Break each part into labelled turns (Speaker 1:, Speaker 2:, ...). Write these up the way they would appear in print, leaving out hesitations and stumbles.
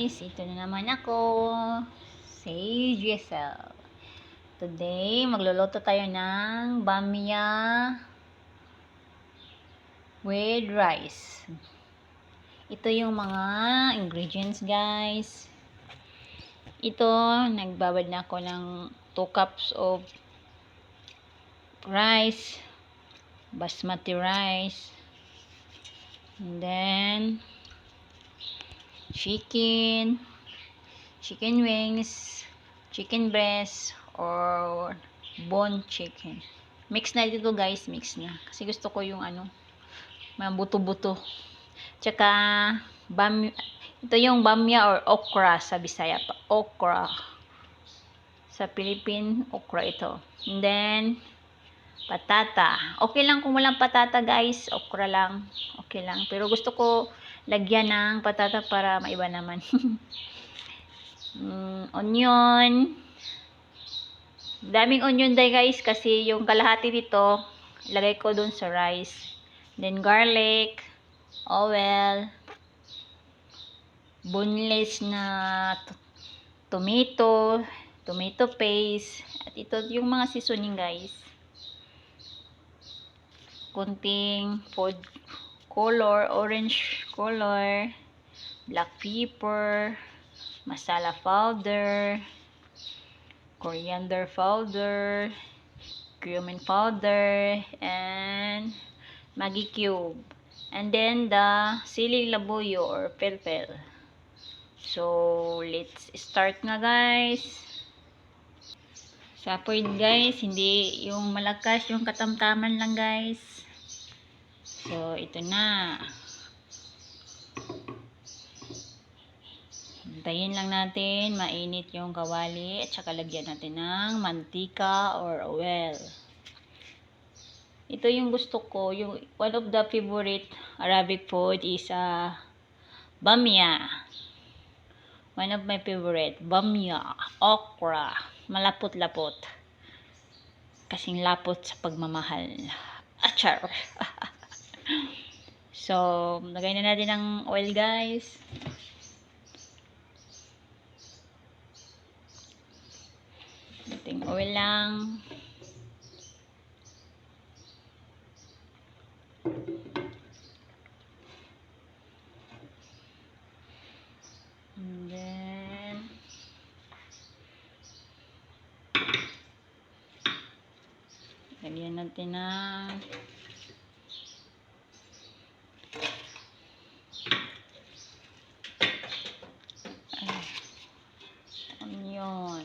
Speaker 1: guys, ito na naman ako, Sage Giselle. Today, magluluto tayo ng bamya with rice. Ito yung mga ingredients guys. Ito, nagbabad na ako ng 2 cups of rice, basmati rice, and then chicken wings, chicken breast, or bone chicken. Mix na dito guys, mix na. Kasi gusto ko yung mga buto-buto. Tsaka, ito yung bamya or okra sa Bisaya pa. Okra. Sa Philippine, okra ito. And then, patata. Okay lang kung walang patata guys, okra lang. Okay lang. Pero gusto ko lagyan ng patata para maiba naman. Onion. Daming onion day guys kasi yung kalahati dito lagay ko dun sa rice. Then garlic, oil, boneless na tomato paste, at ito yung mga seasoning guys. Kunting food color, orange color, black pepper, masala powder, coriander powder, cumin powder, and Maggi cube. And then the siling labuyo or pelpel. So, let's start na guys. Sa point guys, hindi yung malakas, yung katamtaman lang guys. So, ito na. Hintayin lang natin mainit yung kawali at saka lagyan natin ng mantika or oil. Ito yung gusto ko, yung one of the favorite Arabic food is bamya. One of my favorite, bamya, okra, malapot-lapot. Kasing lapot sa pagmamahal. Achar. So, lagay na natin ng oil guys. Ating oil lang. And then, lagyan natin ng onion.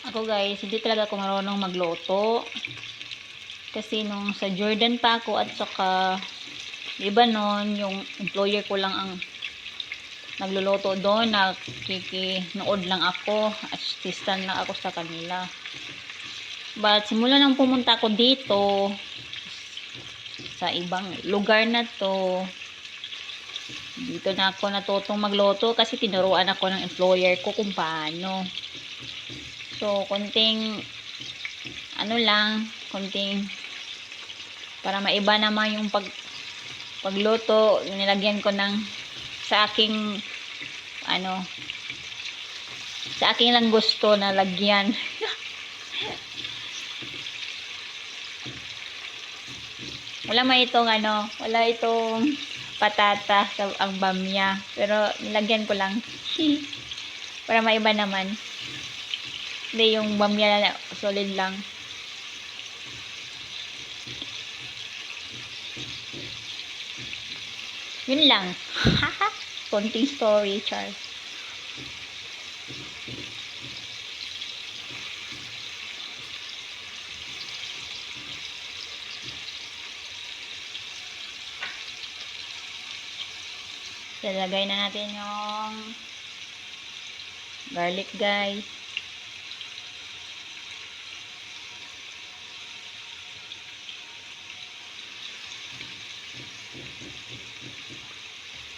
Speaker 1: Ako guys, hindi talaga ako marunong magluto. Kasi nung sa Jordan pa ako at saka Lebanon, yung employer ko lang ang nagluluto doon. Nakikinood lang ako. Assistant lang ako sa kanila. But simula nang pumunta ako dito sa ibang lugar na to, dito na ako natutong magluto kasi tinuruan ako ng employer ko kung paano. So, konting konting para maiba naman yung pagluto, nilagyan ko ng sa aking lang gusto na lagyan. Wala itong patata sa ang bamya, pero nilagyan ko lang para maiba naman. Hindi yung bamya na solid lang. Yun lang. konting story, char. Lalagay na natin yung garlic, guys.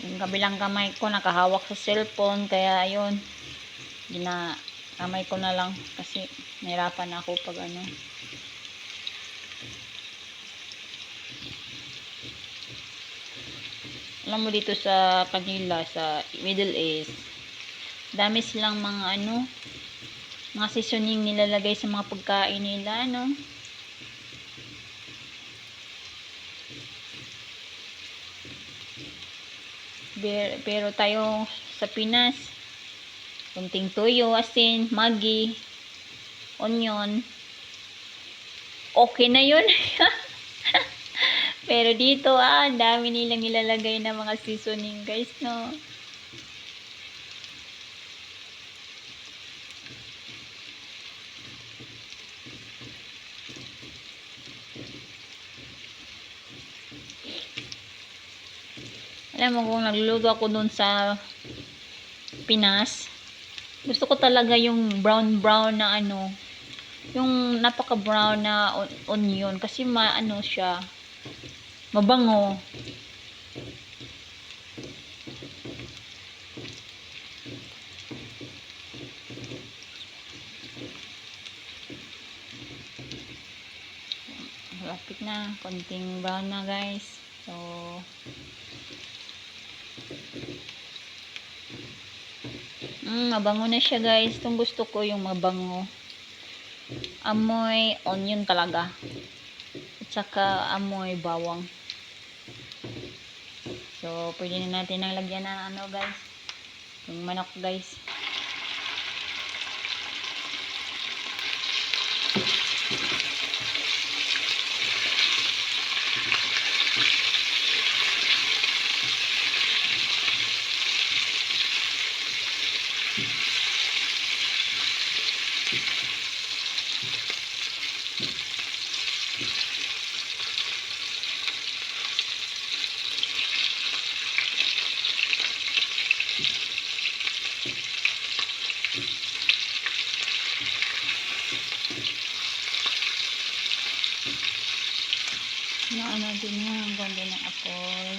Speaker 1: Yung kabilang kamay ko nakahawak sa cellphone, kaya ayun, kamay ko na lang kasi nahirapan ako pag ano. Alam mo dito sa kanila, sa Middle East, dami silang mga ano, mga seasoning nilalagay sa mga pagkain nila, no? Pero tayo sa Pinas, kunting toyo, asin, magi, onion, okay na yun. Pero dito, dami nilang nilalagay na mga seasoning, guys, no? Alam mo, kung nagluluto ako dun sa Pinas, gusto ko talaga yung brown na ano, yung napaka-brown na onion, kasi ano siya, mabango. Malapit na, konting brown na, guys. So, mabango na siya, guys. Itong gusto ko yung mabango. Amoy onion talaga. At saka amoy bawang. So, pwede na natin ang lagyan ng ano, guys. Yung manok, guys. Ano din yan, ganda ng apoy.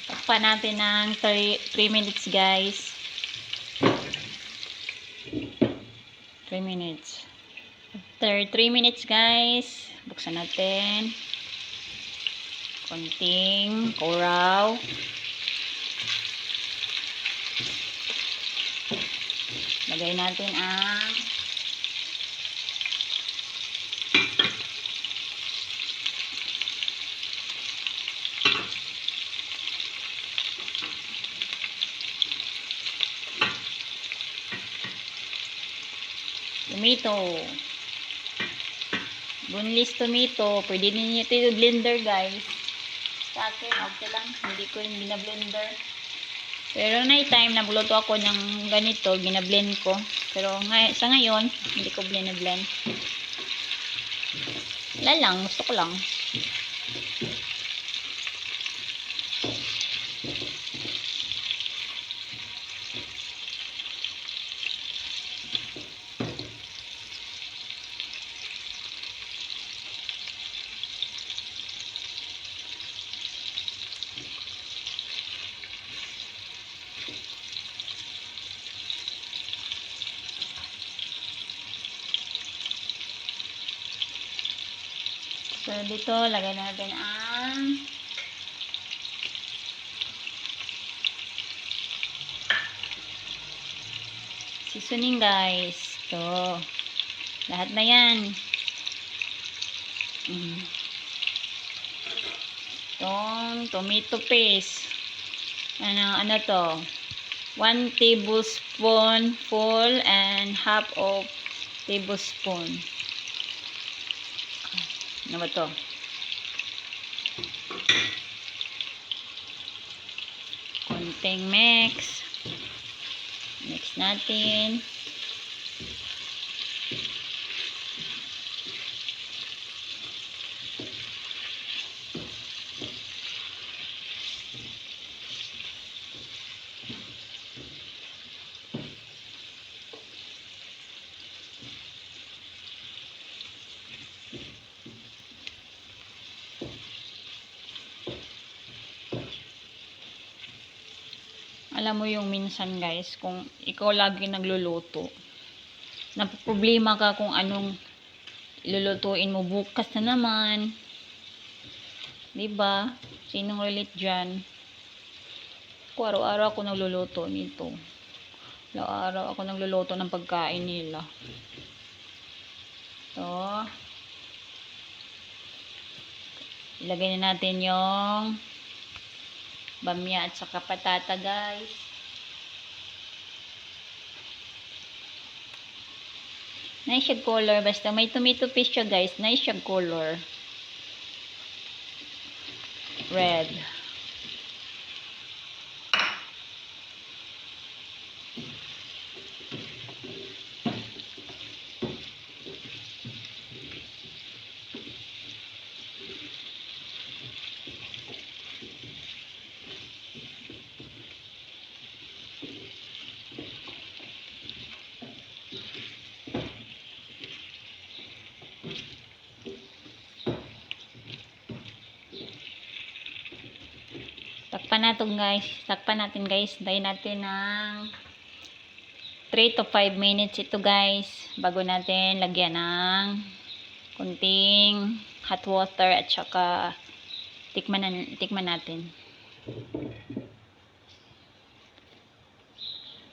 Speaker 1: Takpan natin ng 3 minutes, guys. 3 minutes. After 3 minutes, guys, buksan natin. Konting kuraw. Lagay natin ang tomato. Boneless tomato. Pwede ninyo ito i-blender, guys. Sa akin, okay lang. Hindi ko yung bina-blender. Pero night-time, nagluto ako ng ganito. Bina-blend ko. Pero sa ngayon, hindi ko blend. Wala lang. Gusto ko lang. So, dito, lagay natin ang seasoning, guys. Ito. Lahat na yan. Itong tomato paste. Ano to? 1 tablespoon full and half of tablespoon. Ano ba to? Konting mix. Mix natin. Alam mo yung minsan guys, kung ikaw lagi nagluluto, napoproblema ka kung anong lulutuin mo bukas na naman. 'Di ba? Sinong relate dyan? Ako araw-araw ako nagluluto nito. Araw-araw ako nagluluto ng pagkain nila. Ito. Ilagay na natin yung bamya at saka patata guys. Nice yung color. Basta may tomato paste siya guys. Nice yung color. Red. Takpan natin guys. Dahin natin ng 3 to 5 minutes ito guys. Bago natin lagyan ng kunting hot water at saka tikman natin.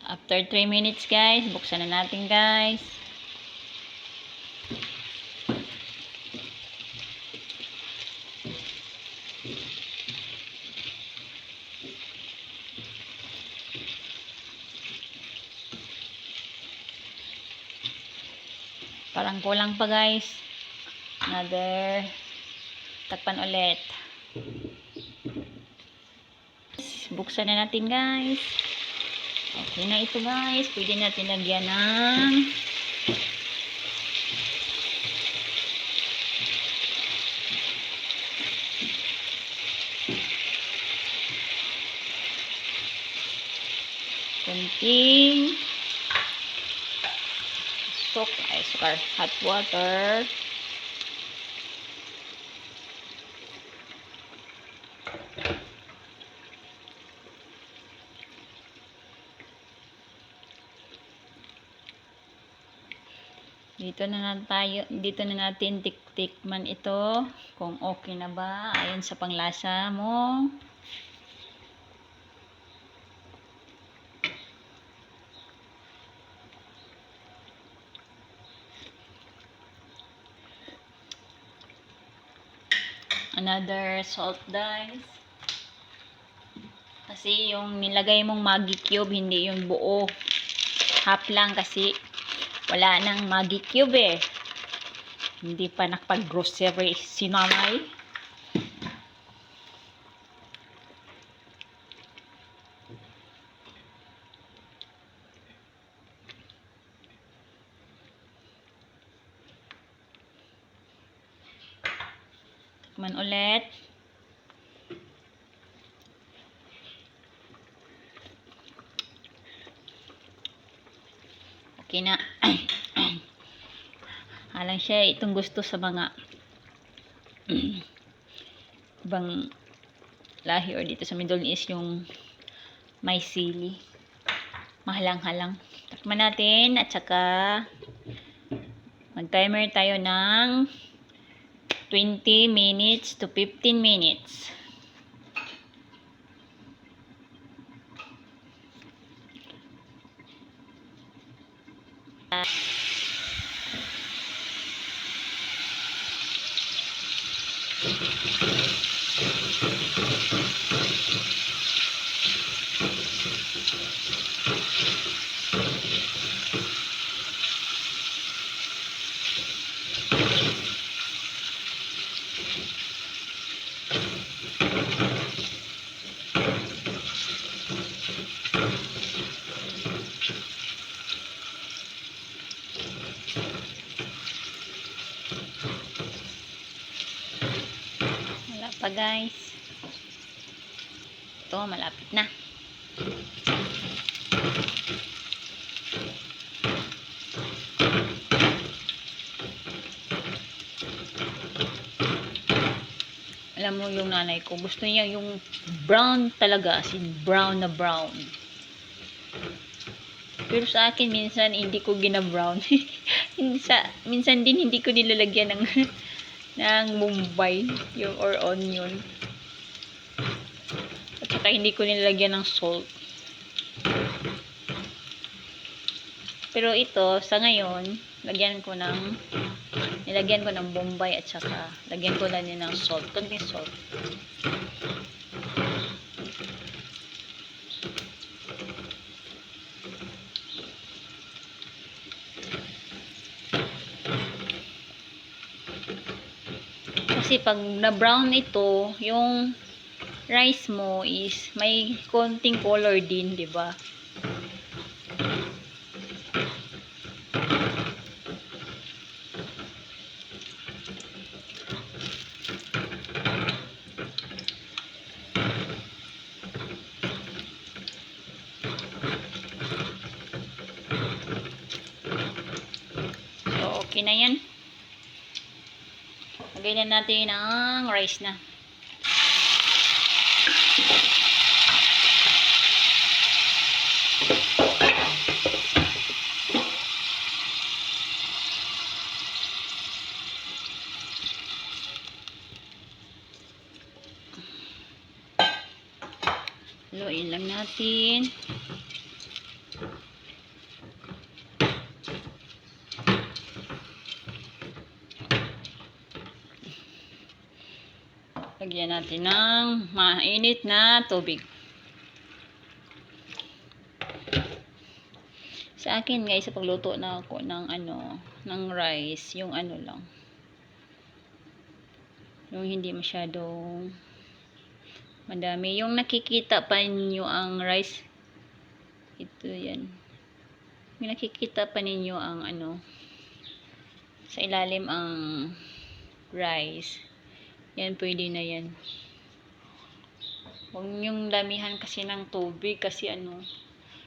Speaker 1: After 3 minutes guys, buksan na natin guys. Parang kulang pa guys. Another. Takpan ulit. Buksan na natin guys. Okay na ito guys. Pwede natin lagyan ng kunting hot water. Dito na natin tikman ito kung okay na ba ayon sa panglasa mo. Another salt guys. Kasi yung nilagay mong Maggi cube hindi yung buo. Half lang kasi wala nang Maggi cube eh. Hindi pa nakapag-grocery si nanay. Tikman ulit. Okay na. Alang siya itong gusto sa mga ibang lahi or dito sa Middle East yung may sili. Mahalang-halang. Takman natin at saka mag-timer tayo ng 20 minutes to 15 minutes. Wala pa guys. Ito, malapit na. Alam mo yung nanay ko, gusto niya yung brown talaga, as in brown na brown. Pero sa akin, minsan hindi ko gina-brown. Minsan din hindi ko nilalagyan ng ng Mumbai yung or onion. At saka hindi ko nilalagyan ng salt. Pero ito, sa ngayon, nilagyan ko ng Bombay at saka lagyan ko lang din ng salt, konting salt. Kasi pag na-brown ito, yung rice mo is may konting color din, 'di ba? So, okay na 'yan. Lagay na natin ang rice na. Haluin lang natin. Lagyan natin ng mainit na tubig. Sa akin guys, sa pagluto na ako ng ng rice, yung lang. Yung hindi masyadong madami. Yung nakikita pa ninyo ang rice. Ito yan. Yung nakikita pa ninyo ang sa ilalim ang rice. Yan, pwede na yan. Huwag yung damihan kasi ng tubig kasi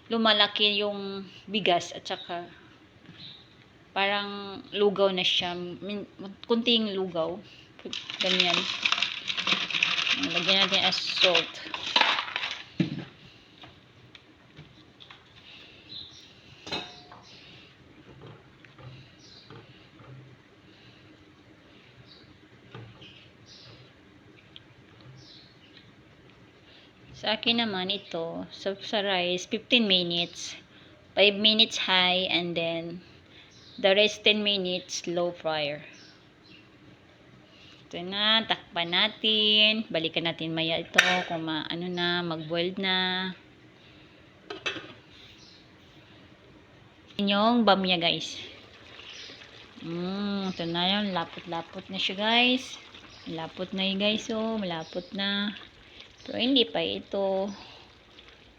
Speaker 1: lumalaki yung bigas at saka parang lugaw na siya. Kunting lugaw. Ganyan. Lagyan natin as salt. Sa akin naman ito, sa rice, 15 minutes. 5 minutes high and then the rest 10 minutes low fryer. Ito na, takpan natin. Balikan natin maya ito kung mag-boiled na. Yung bamya guys. Ito na yun, lapot-lapot na siya guys. Malapot na yun guys, malapot na. Pero hindi pa ito.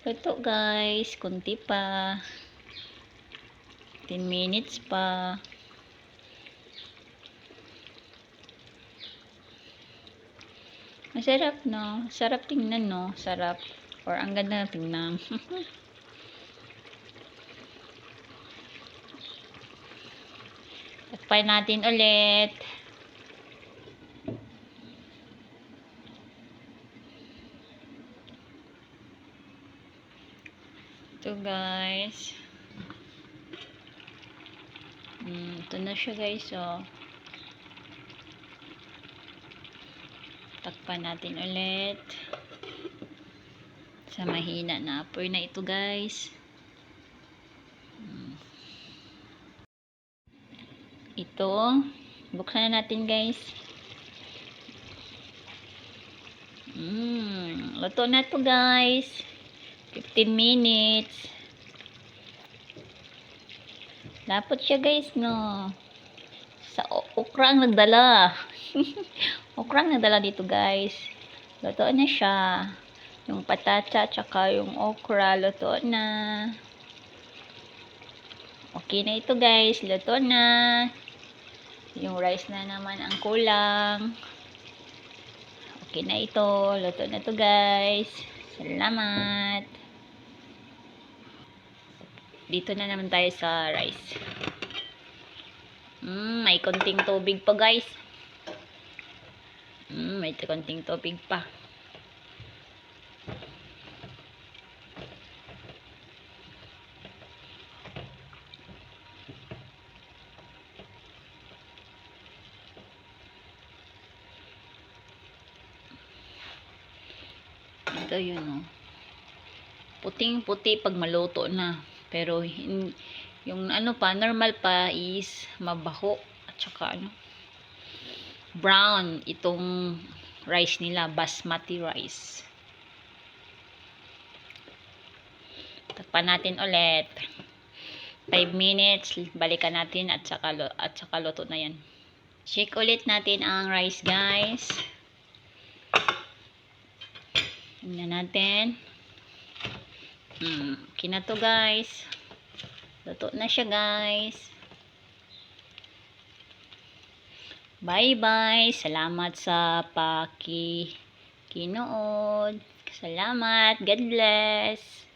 Speaker 1: Ito guys, kunti pa. 10 minutes pa. Masarap no? Sarap tingnan no? Sarap. Or ang ganda na tingnan. Takpan natin ulit. Ito guys. Ito na siya guys, Takpan natin ulit. Sa mahina na apoy na ito guys. Ito. Buksan na natin guys. Luto na to guys. 15 minutes. Dapat siya guys, no. Sa okra ang nagdala. Okra ang nagdala dito guys. Luto na siya. Yung patata tsaka yung okra, luto na. Okay na ito guys, luto na. Yung rice na naman ang kulang. Okay na ito, luto na to guys. Salamat. Dito na naman tayo sa rice. May konting tubig pa guys. May konting tubig pa. Ito yun, oh. Puting-puti pag maluto na. Pero yung ano pa, normal pa is mabaho at saka ano, brown itong rice nila, basmati rice. Takpan natin ulit. 5 minutes, balikan natin at saka luto na yan. Shake ulit natin ang rice guys. Tingnan natin. Okay na to guys. Luto na siya guys. Bye-bye. Salamat sa kinood. Salamat. God bless.